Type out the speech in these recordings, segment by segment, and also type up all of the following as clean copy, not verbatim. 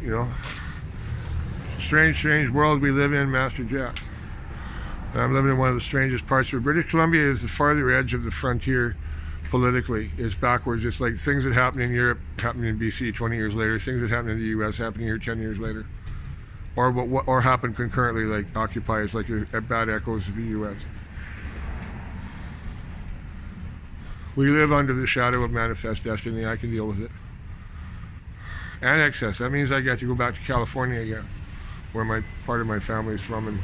you know, strange world we live in, Master Jack. And I'm living in one of the strangest parts of British Columbia. Is the farther edge of the frontier politically. It's backwards. It's like things that happen in Europe happen in BC 20 years later. Things that happen in the US happen here 10 years later. Or happen concurrently, like Occupy is like a bad echoes of the US. We live under the shadow of manifest destiny. I can deal with it. And excess. That means I get to go back to California again, where part of my family is from. And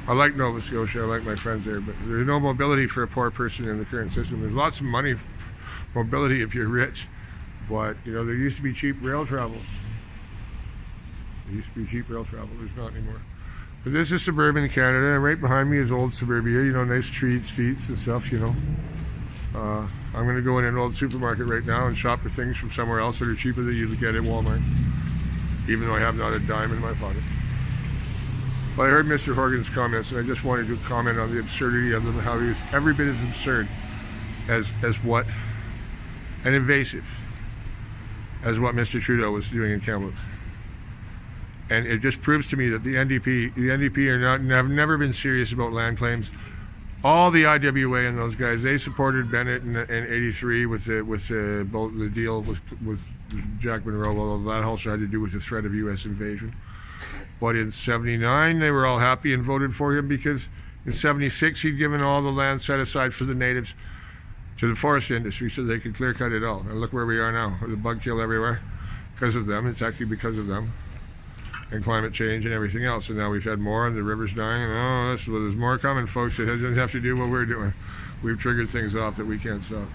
I like Nova Scotia. I like my friends there. But there's no mobility for a poor person in the current system. There's lots of money, mobility if you're rich. But, you know, there used to be cheap rail travel. There's not anymore. But this is suburban Canada, and right behind me is old suburbia, you know, nice streets and stuff, you know. I'm going to go in an old supermarket right now and shop for things from somewhere else that are cheaper than you get at Walmart, even though I have not a dime in my pocket. But I heard Mr. Horgan's comments, and I just wanted to comment on the absurdity of them, how he was every bit as absurd as what, and invasive, as what Mr. Trudeau was doing in Kamloops. And it just proves to me that the NDP have never been serious about land claims. All the IWA and those guys, they supported Bennett in '83 with the deal with Jack Monroe, although that also had to do with the threat of U.S. invasion. But in '79, they were all happy and voted for him because in '76 he'd given all the land set aside for the natives to the forest industry so they could clear cut it all. And look where we are now, with the bug kill everywhere because of them. It's actually because of them. And climate change and everything else. And now we've had more, and the river's dying, and there's more coming, folks. It doesn't have to do what we're doing. We've triggered things off that we can't stop.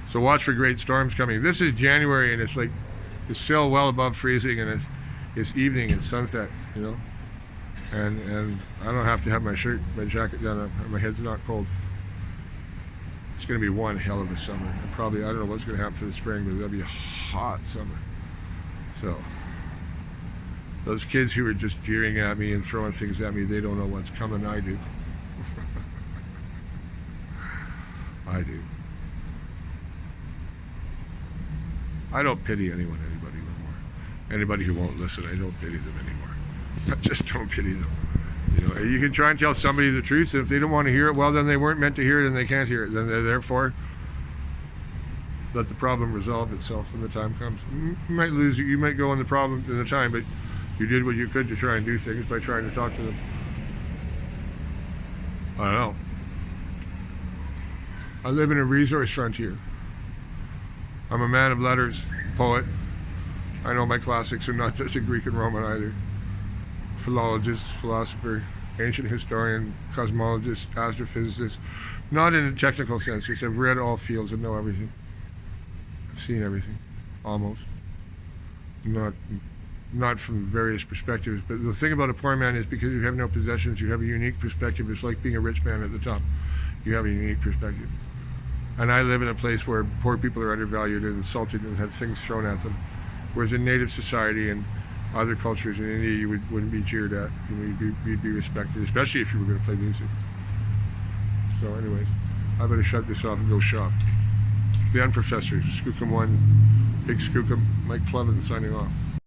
So watch for great storms coming. This is January, and it's still well above freezing, and it's evening, it's sunset, you know. And I don't have to have my jacket done up. My head's not cold. It's going to be one hell of a summer. I don't know what's going to happen for the spring, but it'll be a hot summer. So those kids who are just jeering at me and throwing things at me, they don't know what's coming. I do. I do. I don't pity anybody anymore. Anybody who won't listen, I don't pity them anymore. I just don't pity them. You know, you can try and tell somebody the truth, and if they don't want to hear it, well, then they weren't meant to hear it, and they can't hear it. Then therefore, let the problem resolve itself when the time comes. You might lose it. You might go on the problem in the time, but you did what you could to try and do things by trying to talk to them. I don't know. I live in a resource frontier. I'm a man of letters, poet. I know my classics are not just in Greek and Roman either. Philologist, philosopher, ancient historian, cosmologist, astrophysicist. Not in a technical sense, because I've read all fields and know everything. I've seen everything, almost. Not from various perspectives, but the thing about a poor man is because you have no possessions, you have a unique perspective. It's like being a rich man at the top. You have a unique perspective. And I live in a place where poor people are undervalued and insulted and have things thrown at them. Whereas in native society and other cultures in India, you wouldn't be jeered at. You'd be respected, especially if you were going to play music. So anyways, I better shut this off and go shop. The UnProfessor Skookum1, Big Skookum, Mike Clevin signing off.